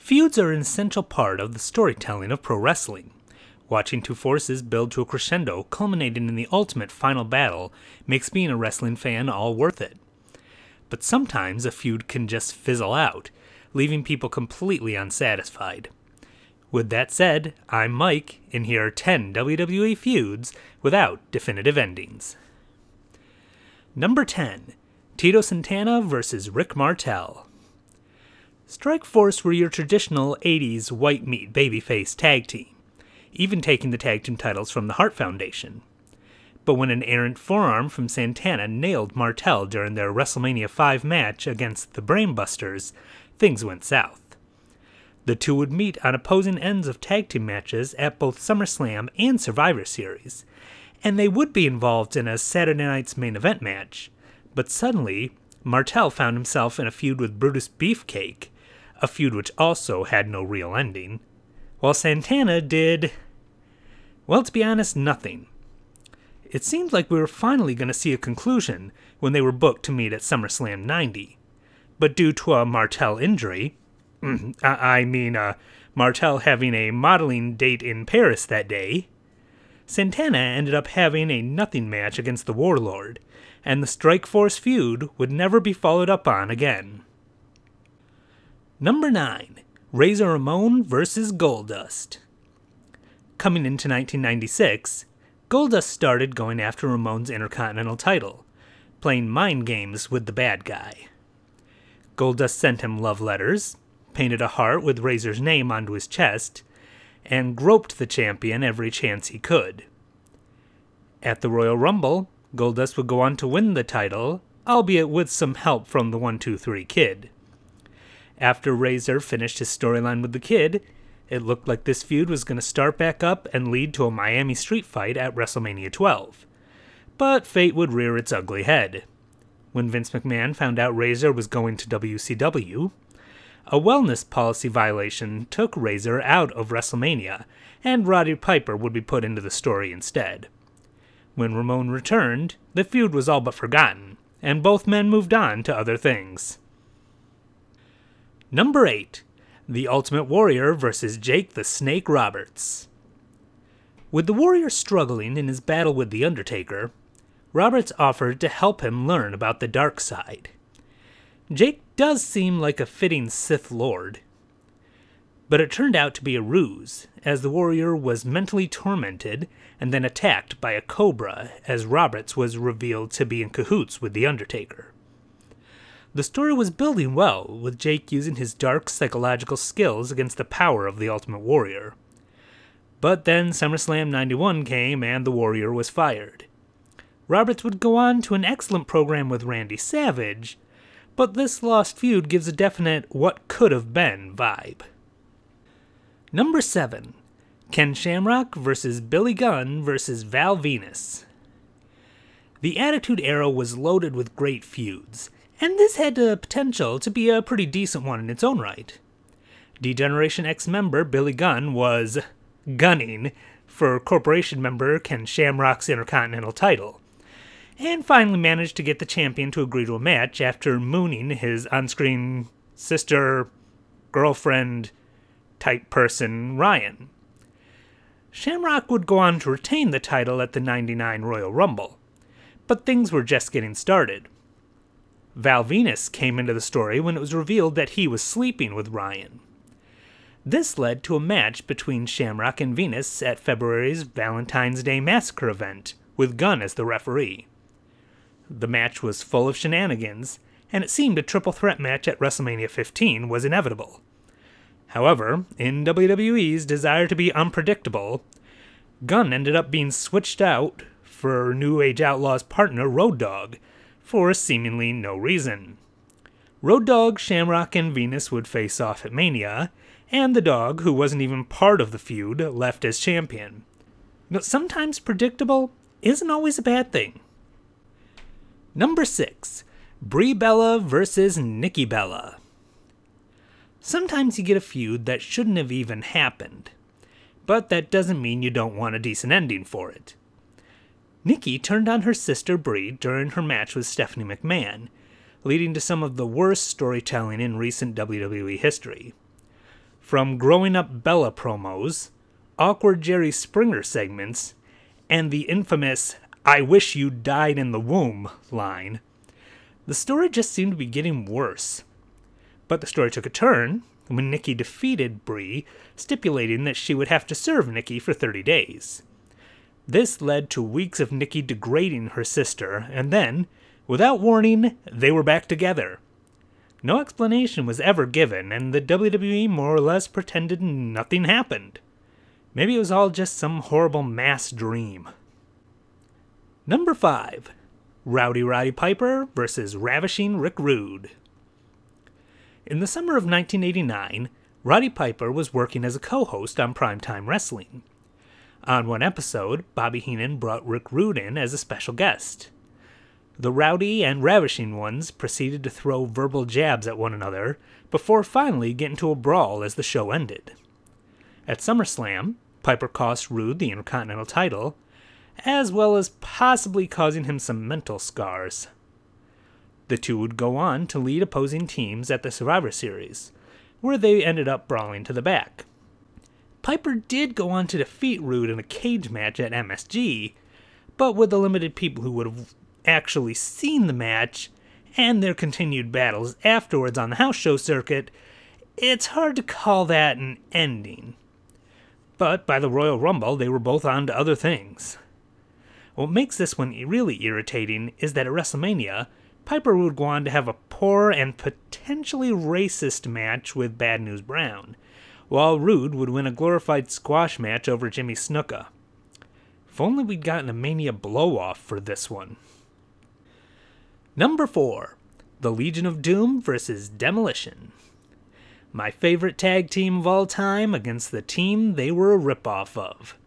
Feuds are an essential part of the storytelling of pro wrestling. Watching two forces build to a crescendo culminating in the ultimate final battle makes being a wrestling fan all worth it. But sometimes a feud can just fizzle out, leaving people completely unsatisfied. With that said, I'm Mike, and here are 10 WWE feuds without definitive endings. Number 10. Tito Santana vs. Rick Martel. Strikeforce were your traditional 80s white meat babyface tag team, even taking the tag team titles from the Hart Foundation. But when an errant forearm from Santana nailed Martel during their WrestleMania 5 match against the Brainbusters, things went south. The two would meet on opposing ends of tag team matches at both SummerSlam and Survivor Series, and they would be involved in a Saturday Night's Main Event match. But suddenly, Martel found himself in a feud with Brutus Beefcake, a feud which also had no real ending, while Santana did, well, to be honest, nothing. It seemed like we were finally going to see a conclusion when they were booked to meet at SummerSlam 90, but due to a Martel injury, Martel having a modeling date in Paris that day, Santana ended up having a nothing match against the Warlord, and the Strikeforce feud would never be followed up on again. Number 9. Razor Ramon vs. Goldust. Coming into 1996, Goldust started going after Ramon's Intercontinental title, playing mind games with the bad guy. Goldust sent him love letters, painted a heart with Razor's name onto his chest, and groped the champion every chance he could. At the Royal Rumble, Goldust would go on to win the title, albeit with some help from the 1-2-3 Kid. After Razor finished his storyline with the Kid, it looked like this feud was going to start back up and lead to a Miami street fight at WrestleMania 12. But fate would rear its ugly head. When Vince McMahon found out Razor was going to WCW, a wellness policy violation took Razor out of WrestleMania, and Roddy Piper would be put into the story instead. When Ramon returned, the feud was all but forgotten, and both men moved on to other things. Number 8. The Ultimate Warrior vs. Jake the Snake Roberts. With the Warrior struggling in his battle with The Undertaker, Roberts offered to help him learn about the dark side. Jake does seem like a fitting Sith Lord, but it turned out to be a ruse, as the Warrior was mentally tormented and then attacked by a cobra, as Roberts was revealed to be in cahoots with The Undertaker. The story was building well, with Jake using his dark psychological skills against the power of the Ultimate Warrior. But then SummerSlam 91 came and the Warrior was fired. Roberts would go on to an excellent program with Randy Savage, but this lost feud gives a definite what could have been vibe. Number 7. Ken Shamrock vs. Billy Gunn vs. Val Venis. The Attitude Era was loaded with great feuds, and this had the potential to be a pretty decent one in its own right. D-Generation X member Billy Gunn was gunning for Corporation member Ken Shamrock's Intercontinental title, and finally managed to get the champion to agree to a match after mooning his on-screen sister, girlfriend type person, Ryan. Shamrock would go on to retain the title at the 99 Royal Rumble, but things were just getting started. Val Venis came into the story when it was revealed that he was sleeping with Ryan. This led to a match between Shamrock and Venis at February's Valentine's Day Massacre event, with Gunn as the referee. The match was full of shenanigans, and it seemed a triple threat match at WrestleMania 15 was inevitable. However, in WWE's desire to be unpredictable, Gunn ended up being switched out for New Age Outlaw's partner Road Dogg, for seemingly no reason. Road Dogg, Shamrock, and Venis would face off at Mania, and the dog, who wasn't even part of the feud, left as champion. But sometimes predictable isn't always a bad thing. Number 6. Brie Bella vs. Nikki Bella. Sometimes you get a feud that shouldn't have even happened, but that doesn't mean you don't want a decent ending for it. Nikki turned on her sister Brie during her match with Stephanie McMahon, leading to some of the worst storytelling in recent WWE history. from growing up Bella promos, awkward Jerry Springer segments, and the infamous "I wish you died in the womb" line, the story just seemed to be getting worse. But the story took a turn when Nikki defeated Brie, stipulating that she would have to serve Nikki for 30 days. This led to weeks of Nikki degrading her sister, and then, without warning, they were back together. No explanation was ever given, and the WWE more or less pretended nothing happened. Maybe it was all just some horrible mass dream. Number 5. Rowdy Roddy Piper vs. Ravishing Rick Rude. In the summer of 1989, Roddy Piper was working as a co-host on Primetime Wrestling. On one episode, Bobby Heenan brought Rick Rude in as a special guest. The rowdy and ravishing ones proceeded to throw verbal jabs at one another before finally getting to a brawl as the show ended. At SummerSlam, Piper cost Rude the Intercontinental title, as well as possibly causing him some mental scars. The two would go on to lead opposing teams at the Survivor Series, where they ended up brawling to the back. Piper did go on to defeat Rude in a cage match at MSG, but with the limited people who would have actually seen the match and their continued battles afterwards on the house show circuit, it's hard to call that an ending. But by the Royal Rumble, they were both on to other things. What makes this one really irritating is that at WrestleMania, Piper would go on to have a poor and potentially racist match with Bad News Brown, while Rude would win a glorified squash match over Jimmy Snuka. If only we'd gotten a Mania blow-off for this one. Number 4. The Legion of Doom vs. Demolition. My favorite tag team of all time against the team they were a ripoff of.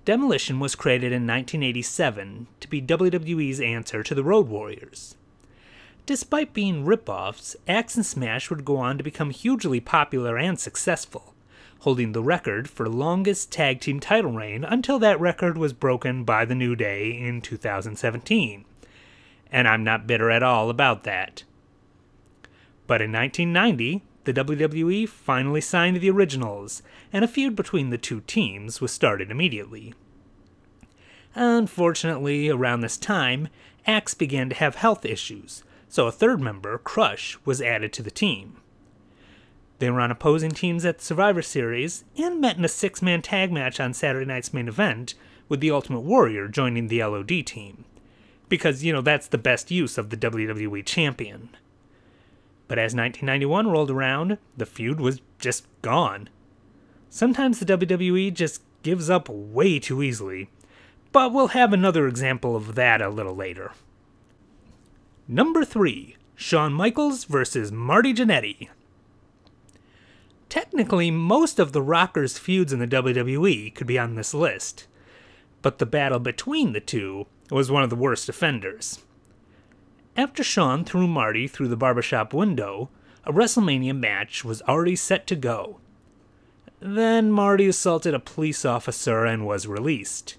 Demolition was created in 1987 to be WWE's answer to the Road Warriors. Despite being ripoffs, Axe and Smash would go on to become hugely popular and successful, holding the record for longest tag team title reign until that record was broken by the New Day in 2017. And I'm not bitter at all about that. But in 1990, the WWE finally signed the Originals, and a feud between the two teams was started immediately. Unfortunately, around this time, Axe began to have health issues, so a third member, Crush, was added to the team. They were on opposing teams at the Survivor Series, and met in a 6-man tag match on Saturday night's main event, with the Ultimate Warrior joining the LOD team. Because, that's the best use of the WWE Champion. But as 1991 rolled around, the feud was just gone. Sometimes the WWE just gives up way too easily, but we'll have another example of that a little later. Number 3. Shawn Michaels vs. Marty Jannetty. Technically, most of the Rockers' feuds in the WWE could be on this list, but the battle between the two was one of the worst offenders. After Shawn threw Marty through the barbershop window, a WrestleMania match was already set to go. Then Marty assaulted a police officer and was released.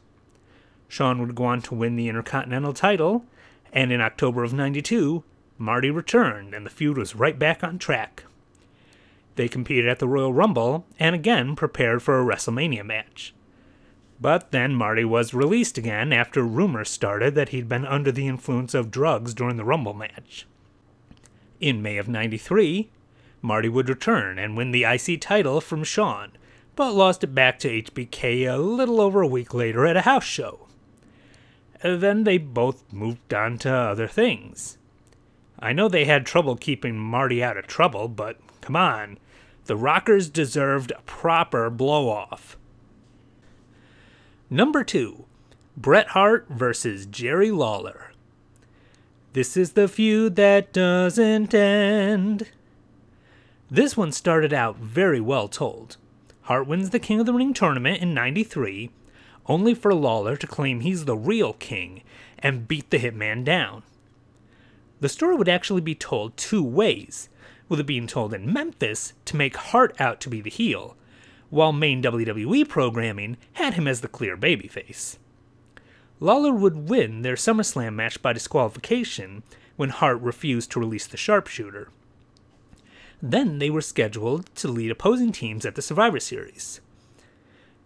Shawn would go on to win the Intercontinental title, and in October of '92, Marty returned and the feud was right back on track. They competed at the Royal Rumble and again prepared for a WrestleMania match. But then Marty was released again after rumors started that he'd been under the influence of drugs during the Rumble match. In May of '93, Marty would return and win the IC title from Shawn, but lost it back to HBK a little over a week later at a house show. Then they both moved on to other things. I know they had trouble keeping Marty out of trouble, but come on, the Rockers deserved a proper blow-off. Number 2. Bret Hart vs. Jerry Lawler. This is the feud that doesn't end. This one started out very well told. Hart wins the King of the Ring tournament in '93, only for Lawler to claim he's the real king and beat the Hitman down. The story would actually be told two ways, with it being told in Memphis to make Hart out to be the heel, while main WWE programming had him as the clear babyface. Lawler would win their SummerSlam match by disqualification when Hart refused to release the sharpshooter. Then they were scheduled to lead opposing teams at the Survivor Series.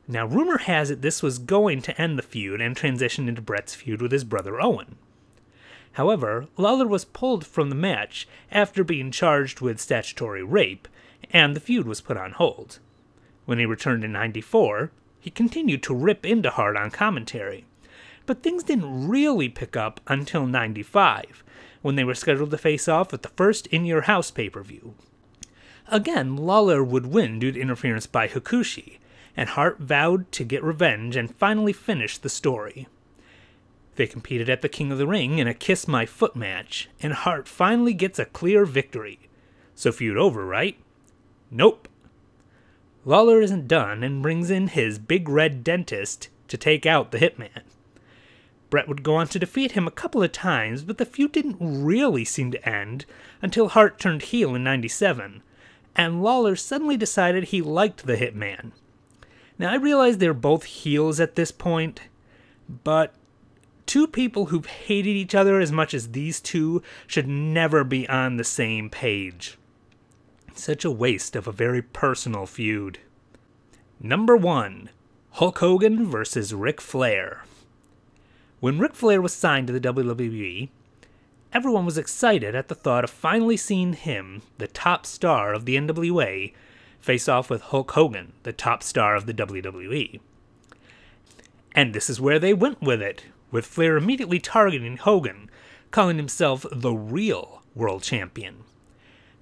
Now, rumor has it this was going to end the feud and transition into Bret's feud with his brother Owen. However, Lawler was pulled from the match after being charged with statutory rape, and the feud was put on hold. When he returned in '94, he continued to rip into Hart on commentary, but things didn't really pick up until '95, when they were scheduled to face off at the first In Your House pay-per-view. Again, Lawler would win due to interference by Hakushi, and Hart vowed to get revenge and finally finish the story. They competed at the King of the Ring in a Kiss My Foot match, and Hart finally gets a clear victory. So feud over, right? Nope. Lawler isn't done and brings in his big red dentist to take out the Hitman. Bret would go on to defeat him a couple of times, but the feud didn't really seem to end until Hart turned heel in '97, and Lawler suddenly decided he liked the Hitman. Now, I realize they're both heels at this point, but two people who've hated each other as much as these two should never be on the same page. Such a waste of a very personal feud. Number 1. Hulk Hogan vs. Ric Flair. When Ric Flair was signed to the WWE, everyone was excited at the thought of finally seeing him, the top star of the NWA, face off with Hulk Hogan, the top star of the WWE. And this is where they went with it, with Flair immediately targeting Hogan, calling himself the real world champion.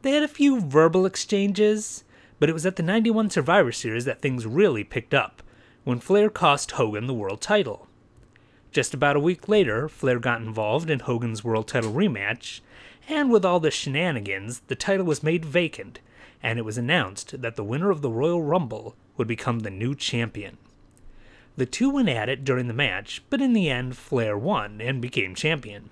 They had a few verbal exchanges, but it was at the '91 Survivor Series that things really picked up, when Flair cost Hogan the world title. Just about a week later, Flair got involved in Hogan's world title rematch, and with all the shenanigans, the title was made vacant, and it was announced that the winner of the Royal Rumble would become the new champion. The two went at it during the match, but in the end, Flair won and became champion.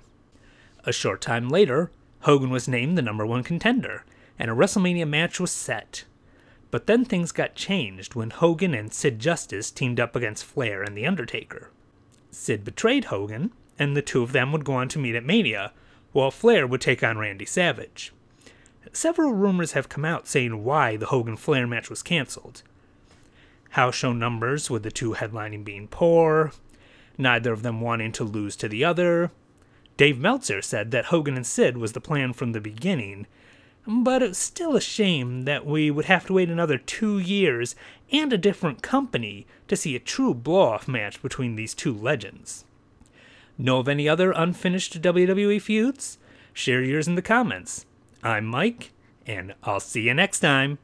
A short time later, Hogan was named the #1 contender, and a WrestleMania match was set. But then things got changed when Hogan and Sid Justice teamed up against Flair and The Undertaker. Sid betrayed Hogan, and the two of them would go on to meet at Mania, while Flair would take on Randy Savage. Several rumors have come out saying why the Hogan-Flair match was cancelled. House show numbers with the two headlining being poor, neither of them wanting to lose to the other. Dave Meltzer said that Hogan and Sid was the plan from the beginning, but it's still a shame that we would have to wait another 2 years and a different company to see a true blow-off match between these two legends. Know of any other unfinished WWE feuds? Share yours in the comments. I'm Mike, and I'll see you next time.